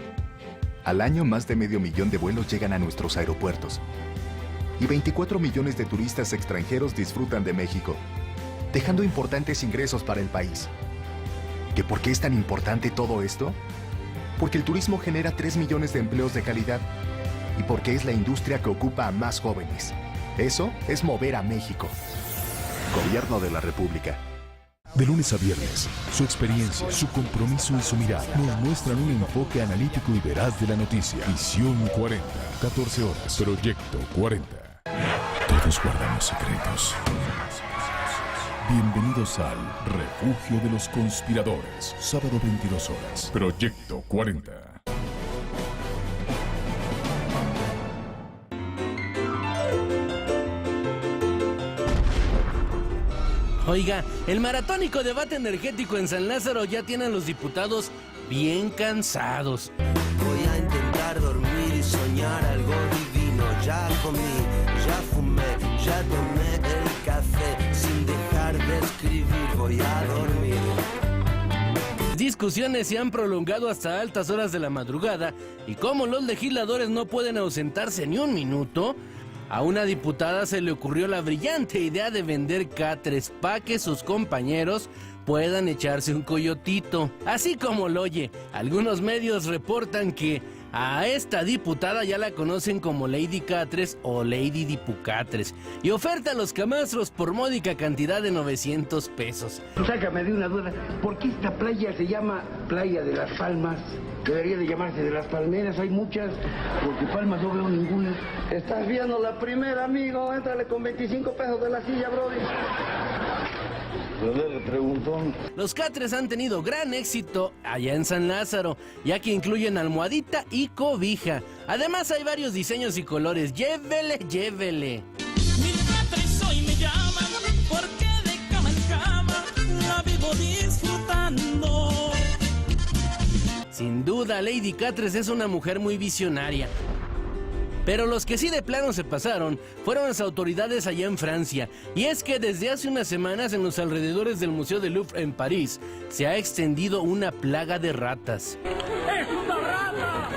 Al año, más de 500,000 de vuelos llegan a nuestros aeropuertos. Y 24 millones de turistas extranjeros disfrutan de México, dejando importantes ingresos para el país. ¿Que por qué es tan importante todo esto? Porque el turismo genera 3 millones de empleos de calidad y porque es la industria que ocupa a más jóvenes. Eso es mover a México. Gobierno de la República. De lunes a viernes, su experiencia, su compromiso y su mirada nos muestran un enfoque analítico y veraz de la noticia. Visión 40, 14 horas. Proyecto 40. Todos guardamos secretos. Bienvenidos al Refugio de los Conspiradores. Sábado 22 horas. Proyecto 40. Oiga, el maratónico debate energético en San Lázaro ya tienen los diputados bien cansados. Voy a intentar dormir y soñar algo divino. Ya comí, ya fumé, ya tomé el café sin dejar de escribir voy a dormir. Discusiones se han prolongado hasta altas horas de la madrugada y como los legisladores no pueden ausentarse ni un minuto, a una diputada se le ocurrió la brillante idea de vender catres para que sus compañeros puedan echarse un coyotito. Así como lo oye, algunos medios reportan que a esta diputada ya la conocen como Lady Catres o Lady Dipucatres y oferta a los camastros por módica cantidad de 900 pesos. Sácame de una duda, ¿por qué esta playa se llama Playa de las Palmas? Debería de llamarse de las Palmeras, hay muchas, porque palmas no veo ninguna. Estás viendo la primera, amigo, éntrale con 25 pesos de la silla, brody. Los catres han tenido gran éxito allá en San Lázaro, ya que incluyen almohadita y cobija. Además hay varios diseños y colores. Llévele, llévele. Mis catres hoy me llaman, porque de cama en cama la vivo disfrutando. Sin duda, Lady Catres es una mujer muy visionaria. Pero los que sí de plano se pasaron fueron las autoridades allá en Francia. Y es que desde hace unas semanas en los alrededores del Museo del Louvre en París se ha extendido una plaga de ratas. ¡Es una rata!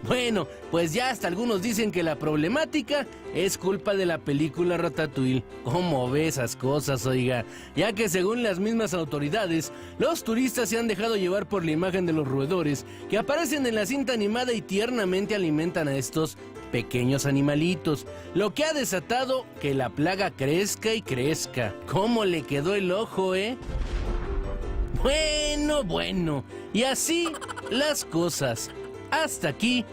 Bueno, pues ya hasta algunos dicen que la problemática es culpa de la película Ratatouille. ¿Cómo ve esas cosas, oiga? Ya que según las mismas autoridades, los turistas se han dejado llevar por la imagen de los roedores que aparecen en la cinta animada y tiernamente alimentan a estos pequeños animalitos, lo que ha desatado que la plaga crezca y crezca. ¿Cómo le quedó el ojo, Bueno, y así las cosas. Hasta aquí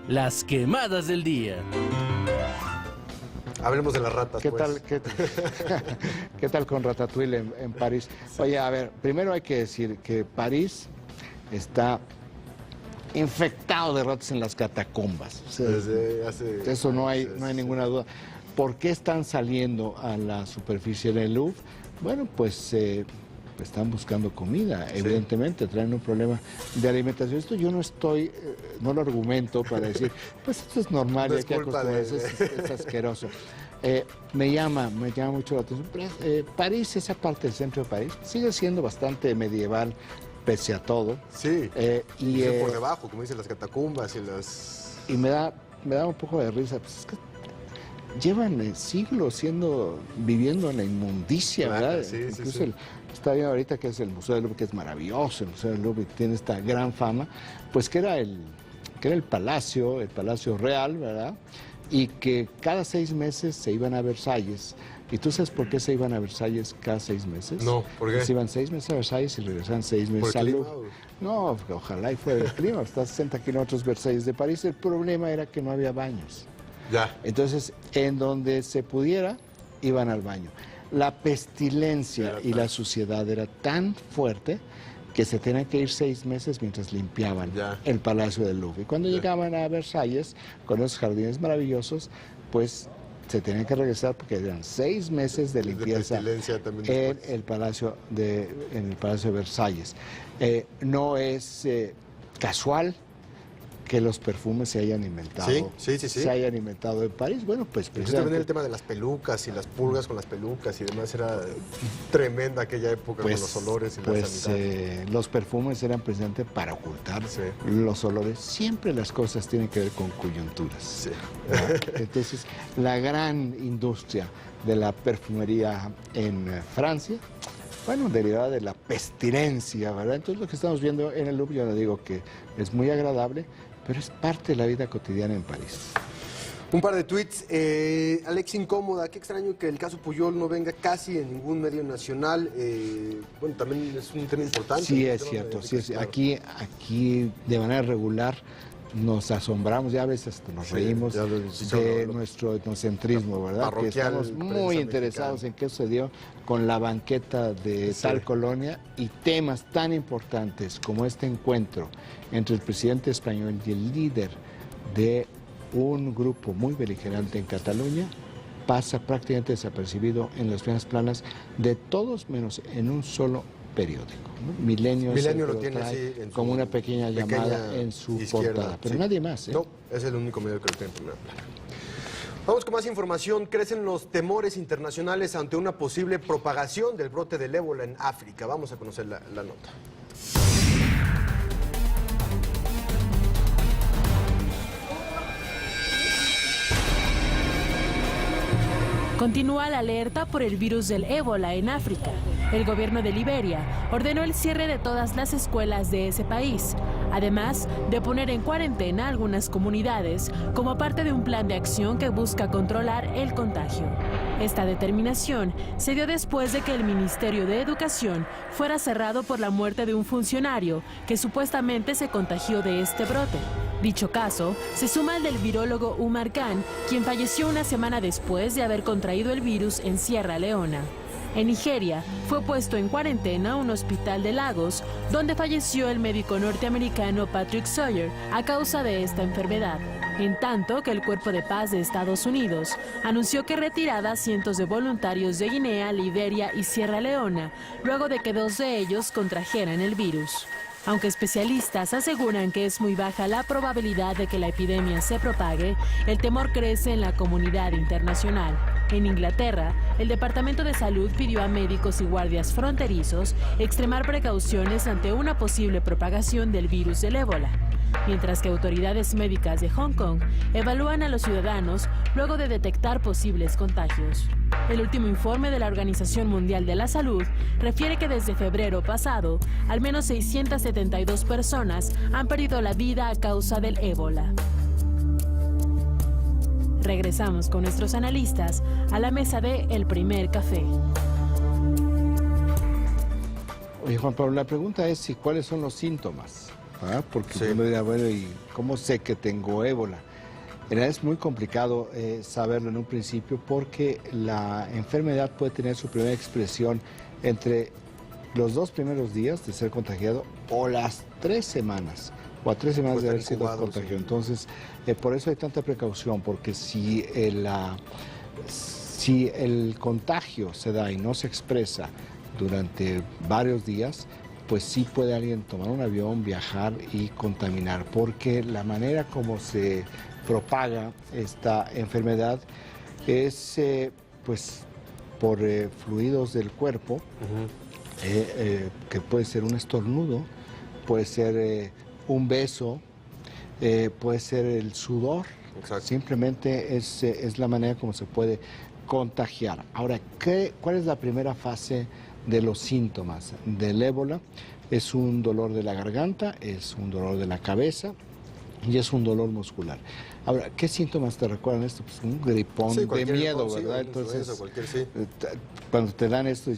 las quemadas del día. Hablemos de las ratas, ¿Qué pues. tal, qué tal con Ratatouille en París? Oye, a ver, primero hay que decir que París está infectado de ratas en las catacumbas. O sea, eso no hay ninguna duda. ¿Por qué están saliendo a la superficie del Louvre? Bueno, pues están buscando comida, evidentemente, traen un problema de alimentación. Esto yo no lo argumento para decir, pues esto es normal, no hay que acostumbrarse, es asqueroso. Me llama mucho la atención. París, esa parte del centro de París, sigue siendo bastante medieval, pese a todo. Sí, y por debajo, como dicen las catacumbas y las... Y me da un poco de risa, pues es que llevan siglos viviendo en la inmundicia, ¿verdad? Sí, incluso está bien ahorita que es el Museo del Louvre, que es maravilloso, el Museo del Louvre tiene esta gran fama, pues que era el palacio real, ¿verdad? Y que cada 6 meses se iban a Versalles. ¿Y tú sabes por qué se iban a Versalles cada 6 meses? No, ¿por qué? Se iban 6 meses a Versalles y regresaban 6 meses al Louvre. No, ojalá y fuera el clima, está a 60 kilómetros Versalles de París. El problema era que no había baños. Ya. Entonces, en donde se pudiera, iban al baño. La pestilencia y la suciedad era tan fuerte que se tenían que ir 6 meses mientras limpiaban el Palacio del Louvre. Y cuando llegaban a Versalles, con esos jardines maravillosos, pues se tenían que regresar porque eran 6 meses de limpieza en el Palacio de Versalles. No es casual que los perfumes se hayan inventado. Se hayan inventado en París. Bueno, pues también el tema de las pelucas y las pulgas con las pelucas y demás era tremenda aquella época, con los olores y la sanidad. Los perfumes eran precisamente para ocultar los olores. Siempre las cosas tienen que ver con coyunturas. Entonces, la gran industria de la perfumería en Francia, bueno, derivada de la pestilencia, ¿verdad? Entonces, lo que estamos viendo en el Louvre, yo no digo que es muy agradable, pero es parte de la vida cotidiana en París. Un par de tweets. Alex Incómoda, qué extraño que el caso Pujol no venga casi en ningún medio nacional. Bueno, también es un tema importante. Sí, es cierto. Aquí, de manera regular, nos asombramos, ya a veces hasta nos reímos de nuestro etnocentrismo, ¿verdad? Que estamos muy interesados en qué sucedió con la banqueta de tal colonia y temas tan importantes como este encuentro entre el presidente español y el líder de un grupo muy beligerante en Cataluña pasa prácticamente desapercibido en las primeras planas de todos menos en un solo periódico, ¿no? Milenio lo tiene así como una pequeña llamada en su portada, pero nadie más. No, es el único medio que lo tiene en primera plana. Vamos con más información. Crecen los temores internacionales ante una posible propagación del brote del ébola en África. Vamos a conocer la nota. Continúa la alerta por el virus del ébola en África. El gobierno de Liberia ordenó el cierre de todas las escuelas de ese país, además de poner en cuarentena algunas comunidades como parte de un plan de acción que busca controlar el contagio. Esta determinación se dio después de que el Ministerio de Educación fuera cerrado por la muerte de un funcionario que supuestamente se contagió de este brote. Dicho caso se suma al del virólogo Umar Khan, quien falleció una semana después de haber contraído el virus en Sierra Leona. En Nigeria fue puesto en cuarentena un hospital de Lagos, donde falleció el médico norteamericano Patrick Sawyer a causa de esta enfermedad. En tanto que el Cuerpo de Paz de Estados Unidos anunció que retiraba cientos de voluntarios de Guinea, Liberia y Sierra Leona, luego de que 2 de ellos contrajeran el virus. Aunque especialistas aseguran que es muy baja la probabilidad de que la epidemia se propague, el temor crece en la comunidad internacional. En Inglaterra, el Departamento de Salud pidió a médicos y guardias fronterizos extremar precauciones ante una posible propagación del virus del ébola, mientras que autoridades médicas de Hong Kong evalúan a los ciudadanos luego de detectar posibles contagios. El último informe de la Organización Mundial de la Salud refiere que desde febrero pasado, al menos 672 personas han perdido la vida a causa del ébola. Regresamos con nuestros analistas a la mesa de El Primer Café. Oye, Juan Pablo, la pregunta es si cuáles son los síntomas. Porque uno dirá, bueno, ¿y cómo sé que tengo ébola? En realidad es muy complicado saberlo en un principio porque la enfermedad puede tener su primera expresión entre los 2 primeros días de ser contagiado o las 3 semanas, o a 3 semanas de haber sido contagiado. Entonces, por eso hay tanta precaución, porque si el contagio se da y no se expresa durante varios días, pues sí puede alguien tomar un avión, viajar y contaminar, porque la manera como se propaga esta enfermedad es pues por fluidos del cuerpo, que puede ser un estornudo, puede ser un beso, puede ser el sudor. Exacto. Simplemente es la manera como se puede contagiar. Ahora, ¿cuál es la primera fase de los síntomas del ébola? Es un dolor de la garganta, es un dolor de la cabeza y es un dolor muscular. Ahora, ¿qué síntomas te recuerdan esto? Pues un gripón de miedo, ¿verdad? Entonces, cuando te dan esto,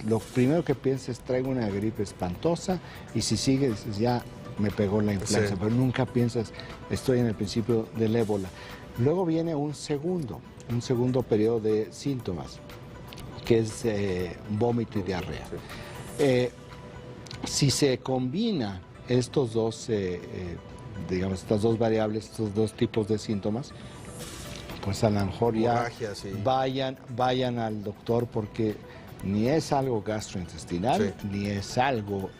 lo primero que piensas es traigo una gripe espantosa, y si sigue dices ya me pegó la influenza, pero nunca piensas estoy en el principio del ébola. Luego viene un segundo periodo de síntomas, que es vómito y diarrea. Si se combina estos dos, estas dos variables, estos 2 tipos de síntomas, pues a lo mejor ya vayan al doctor, porque ni es algo gastrointestinal, ni es algo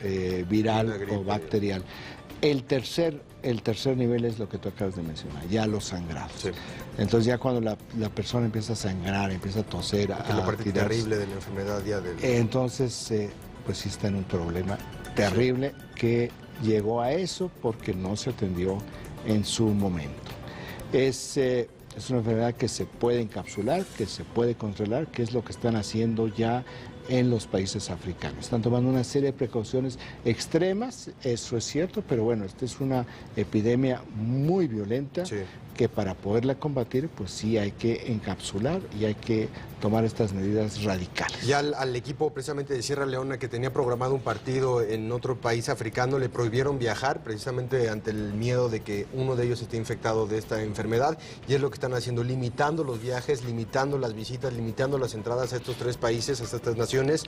viral o bacterial. El tercer nivel es lo que tú acabas de mencionar, ya los sangrados. Sí. Entonces ya cuando la persona empieza a sangrar, empieza a toser, es la parte terrible de la enfermedad ya del... Entonces, pues sí está en un problema terrible que llegó a eso porque no se atendió en su momento. Es una enfermedad que se puede encapsular, que se puede controlar, que es lo que están haciendo ya en los países africanos. Están tomando una serie de precauciones extremas, eso es cierto, pero bueno, esta es una epidemia muy violenta que para poderla combatir, pues sí hay que encapsular y hay que tomar estas medidas radicales. Ya al equipo precisamente de Sierra Leona, que tenía programado un partido en otro país africano, le prohibieron viajar precisamente ante el miedo de que uno de ellos esté infectado de esta enfermedad, y es lo que están haciendo, limitando los viajes, limitando las visitas, limitando las entradas a estos 3 países, a estas naciones, contaminaciones,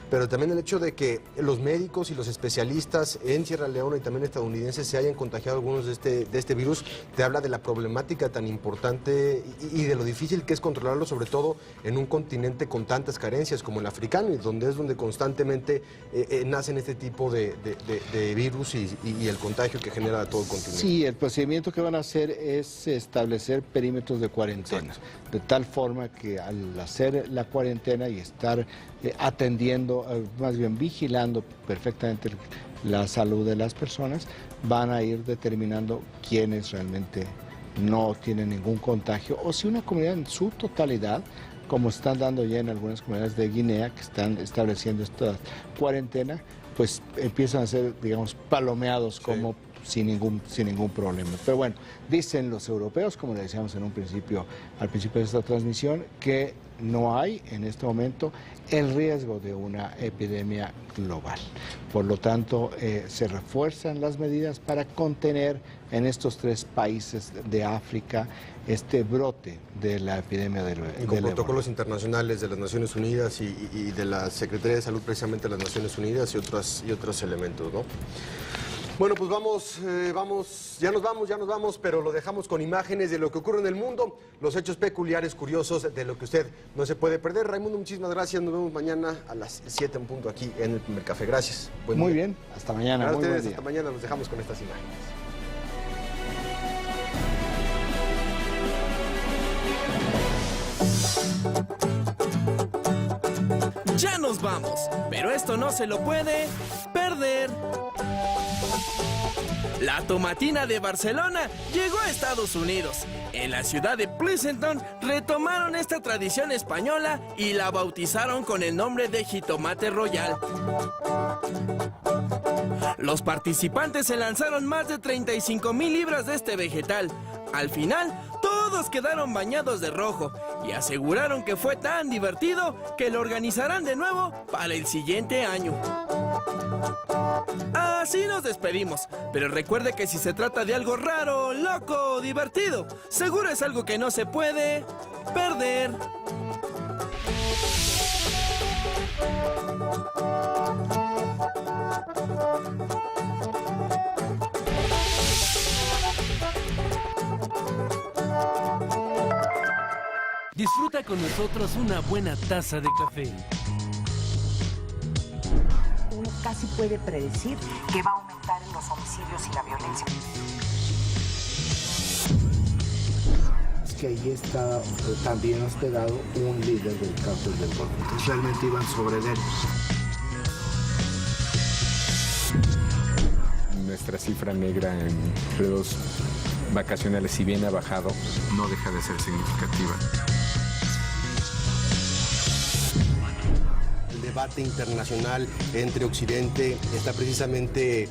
pero también el hecho de que los médicos y los especialistas en Sierra Leona y también estadounidenses se hayan contagiado algunos de este virus, te habla de la problemática tan importante y de lo difícil que es controlarlo, sobre todo en un continente con tantas carencias como el africano, y donde constantemente nacen este tipo de virus y el contagio que genera a todo el continente. Sí, el procedimiento que van a hacer es establecer perímetros de cuarentena, de tal forma que al hacer la cuarentena y estar atendiendo, más bien vigilando perfectamente la salud de las personas, van a ir determinando quiénes realmente no tienen ningún contagio, o si una comunidad en su totalidad, como están dando ya en algunas comunidades de Guinea que están estableciendo esta cuarentena, pues empiezan a ser, digamos, palomeados como sin ningún problema. Pero bueno, dicen los europeos, como le decíamos en un principio, al principio de esta transmisión, que no hay en este momento el riesgo de una epidemia global. Por lo tanto, se refuerzan las medidas para contener en estos 3 países de África este brote de la epidemia del ébola. Y con protocolos internacionales de las Naciones Unidas y de la Secretaría de Salud precisamente de las Naciones Unidas y otros elementos, ¿no? Bueno, pues ya nos vamos, pero lo dejamos con imágenes de lo que ocurre en el mundo, los hechos peculiares, curiosos, de lo que usted no se puede perder. Raimundo, muchísimas gracias, nos vemos mañana a las 7 en punto aquí en el Primer Café. Gracias. Muy bien, hasta mañana. Gracias a ustedes, hasta mañana, los dejamos con estas imágenes. Ya nos vamos, pero esto no se lo puede perder. La tomatina de Barcelona llegó a Estados Unidos. En la ciudad de Pleasanton retomaron esta tradición española y la bautizaron con el nombre de jitomate royal. Los participantes se lanzaron más de 35,000 libras de este vegetal. Al final, todos quedaron bañados de rojo y aseguraron que fue tan divertido que lo organizarán de nuevo para el siguiente año. Así nos despedimos, pero recuerde que si se trata de algo raro, loco o divertido, seguro es algo que no se puede perder. Disfruta con nosotros una buena taza de café. Uno casi puede predecir que va a aumentar en los homicidios y la violencia. Es que ahí está también hospedado un líder del cártel del Golfo. Realmente iban sobre él. Nuestra cifra negra en periodos vacacionales, si bien ha bajado, no deja de ser significativa. El debate internacional entre Occidente está precisamente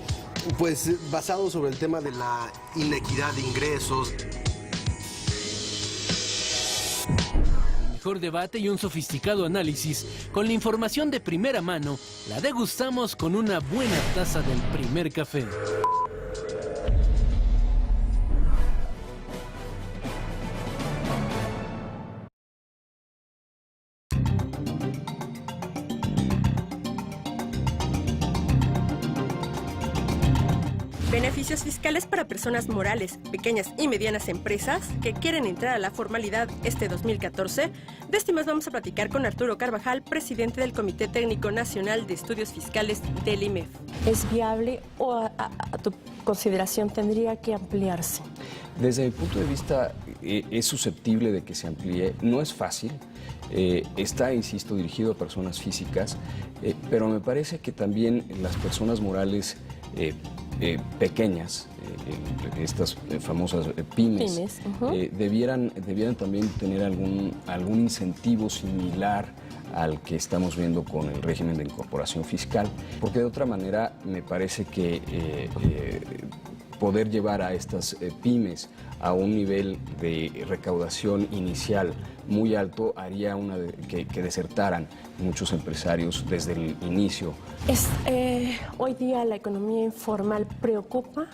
pues basado sobre el tema de la inequidad de ingresos. Mejor debate y un sofisticado análisis. Con la información de primera mano, la degustamos con una buena taza del Primer Café. Beneficios fiscales para personas morales, pequeñas y medianas empresas que quieren entrar a la formalidad este 2014. De esto y más vamos a platicar con Arturo Carvajal, presidente del Comité Técnico Nacional de Estudios Fiscales del IMEF. ¿Es viable o a tu consideración tendría que ampliarse? Desde mi punto de vista es susceptible de que se amplíe. No es fácil. Está, insisto, dirigido a personas físicas, pero me parece que también las personas morales pequeñas, estas famosas pymes, debieran también tener algún incentivo similar al que estamos viendo con el régimen de incorporación fiscal, porque de otra manera me parece que poder llevar a estas pymes a un nivel de recaudación inicial muy alto haría que desertaran muchos empresarios desde el inicio. Hoy día la economía informal preocupa,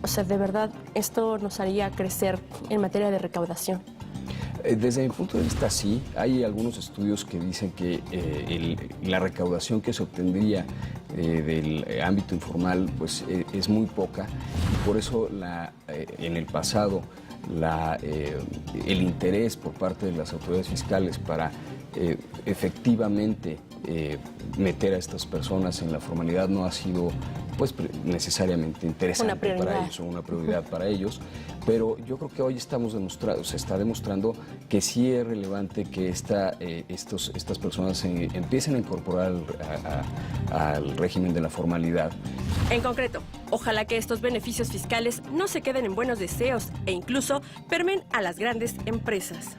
o sea, de verdad, esto nos haría crecer en materia de recaudación. Desde mi punto de vista, sí. Hay algunos estudios que dicen que la recaudación que se obtendría del ámbito informal pues, es muy poca. Y por eso en el pasado el interés por parte de las autoridades fiscales para efectivamente meter a estas personas en la formalidad no ha sido pues necesariamente interesante para ellos o una prioridad para ellos, pero yo creo que hoy se está demostrando que sí es relevante que estas personas empiecen a incorporar al régimen de la formalidad. En concreto, ojalá que estos beneficios fiscales no se queden en buenos deseos e incluso permeen a las grandes empresas.